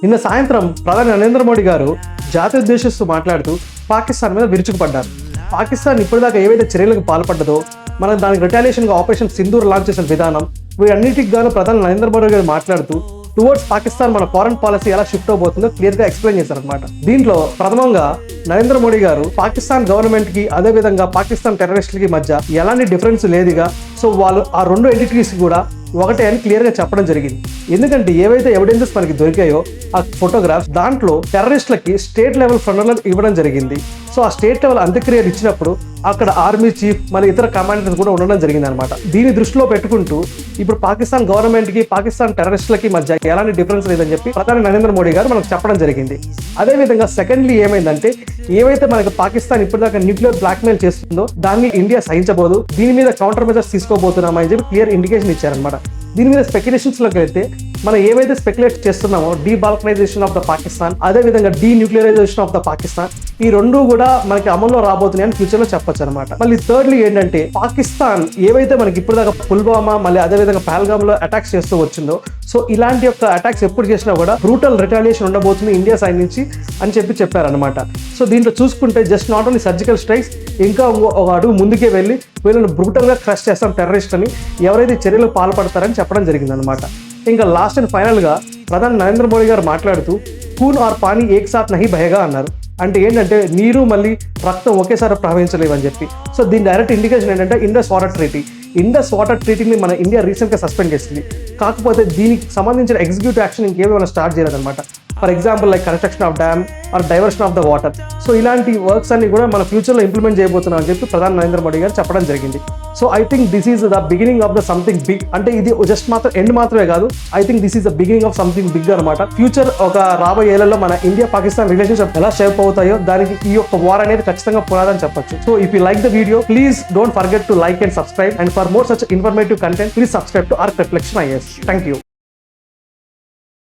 నిన్న సాయంత్రం ప్రధాని నరేంద్ర మోడీ గారు జాతీయ ఉద్దేశిస్తూ మాట్లాడుతూ పాకిస్తాన్ మీద విరుచుకుపడ్డారు. పాకిస్తాన్ ఇప్పటిదాకా ఏవైతే చర్యలకు పాల్పడ్డదో, మనం దానికి రిటాలియేషన్గా ఆపరేషన్ సింధూర్ లాంచ్ చేసిన విధానం, వీటన్నిటికి గాను ప్రధాని నరేంద్ర మోడీ గారు మాట్లాడుతూ టువర్డ్స్ పాకిస్తాన్ మన ఫారెన్ పాలసీ ఎలా షిఫ్ట్ అవబోతుందో క్లియర్ గా ఎక్స్ప్లెయిన్ చేశారనమాట. దీంట్లో ప్రథమంగా నరేంద్ర మోడీ గారు పాకిస్తాన్ గవర్నమెంట్ కి అదే విధంగా పాకిస్తాన్ టెర్రరిస్టులకి మధ్య ఎలాంటి డిఫరెన్స్ లేదుగా, సో వాళ్ళు ఆ రెండు ఎంటిటీస్ కూడా ఒకటే అని క్లియర్ గా చెప్పడం జరిగింది. ఎందుకంటే ఏవైతే ఎవిడెన్సెస్ మనకి దొరికాయో ఆ ఫోటోగ్రాఫ్స్, దాంట్లో టెర్రరిస్టులకి స్టేట్ లెవెల్ ఫండర్లను ఇవ్వడం జరిగింది. సో ఆ స్టేట్ లెవెల్ అంత్యక్రియలు ఇచ్చినప్పుడు అక్కడ ఆర్మీ చీఫ్ మరియు ఇతర కమాండర్స్ కూడా ఉండడం జరిగింది అనమాట. దీన్ని దృష్టిలో పెట్టుకుంటూ ఇప్పుడు పాకిస్తాన్ గవర్నమెంట్ కి పాకిస్తాన్ టెర్రరిస్టులకి మధ్య ఎలాంటి డిఫరెన్స్ లేదని చెప్పి ప్రధాని నరేంద్ర మోడీ గారు మనకు చెప్పడం జరిగింది. అదే విధంగా సెకండ్లీ ఏమైందంటే, ఏవైతే మనకు పాకిస్తాన్ ఇప్పటిదాకా న్యూక్లియర్ బ్లాక్మెయిల్ చేస్తుందో దాన్ని ఇండియా సహించబోదు, దీని మీద కౌంటర్ మెజర్స్ తీసుకోబోతున్నామని చెప్పి క్లియర్ ఇండికేషన్ ఇచ్చారనమాట. దీని మీద స్పెక్యులేషన్స్ లోకి వెళ్తే మనం ఏవైతే స్పెక్యులేట్ చేస్తున్నామో డీబాల్కనైజేషన్ ఆఫ్ ద పాకిస్తాన్, అదే విధంగా డీన్యూక్లియరైజేషన్ ఆఫ్ ద పాకిస్తాన్, ఈ రెండు కూడా మనకి అమల్లో రాబోతున్నాయని ఫ్యూచర్ లో చెప్పొచ్చు అనమాట. మళ్ళీ థర్డ్లీ ఏంటంటే, పాకిస్తాన్ ఏవైతే మనకి ఇప్పటిదాకా పుల్వామా మళ్ళీ అదే విధంగా పహల్గామ్ లో అటాక్స్ చేస్తూ వచ్చిందో, సో ఇలాంటి యొక్క అటాక్స్ ఎప్పుడు చేసినా కూడా బ్రూటల్ రిటాలియేషన్ ఉండబోతుంది ఇండియా సైడ్ నుంచి అని చెప్పారనమాట. సో దీంట్లో చూసుకుంటే just not only surgical strikes, ఇంకా ఒక అడుగు ముందుకే వెళ్ళి వీళ్ళని బ్రూటల్ గా క్రష్ చేస్తాం టెర్రరిస్ట్ అని ఎవరైతే చర్యలు పాల్పడతారని చెప్పడం జరిగింది అనమాట. ఇంకా లాస్ట్ అండ్ ఫైనల్ గా ప్రధాని నరేంద్ర మోడీ గారు మాట్లాడుతూ ఖూన్ ఆర్ పానీ ఏక్ సాత్ నహీ బహేగా అన్నారు. అంటే ఏంటంటే నీరు మళ్ళీ రక్తం ఒకేసారి ప్రవహించలేవని చెప్పి. సో దీని డైరెక్ట్ ఇండికేషన్ ఏంటంటే ఇండస్ వాటర్ ట్రీటీని మన ఇండియా రీసెంట్ గా సస్పెండ్ చేసింది. కాకపోతే దీనికి సంబంధించిన ఎగ్జిక్యూటివ్ యాక్షన్ ఇంకేమైనా స్టార్ట్ చేయలేదన్నమాట. For example like construction of dam or diversion of the water. So ఇలాంటి వర్క్స్ అన్ని కూడా మన ఫ్యూచర్లో ఇంప్లిమెంట్ చేయబోతున్నాం అని చెప్పి ప్రధాని నరేంద్ర మోడీ గారు చెప్పడం జరిగింది. So I think this is the beginning of the something big. అంటే ఇది జస్ట్ మాత్రం ఎండ్ మాత్రమే కాదు, I think this is the beginning of something big అనమాట. ఫ్యూచర్ ఒక రాబోయే ఏళ్లలో మన ఇండియా పాకిస్తాన్ రిలేషన్షిప్ ఎలా షేప్ అవుతాయో దానికి ఈ యొక్క వార్ అనేది ఖచ్చితంగా పునాదని చెప్పొచ్చు. So if you like the video, please don't forget to like and subscribe, and for more such informative content please subscribe to arc reflection IAS. Thank you.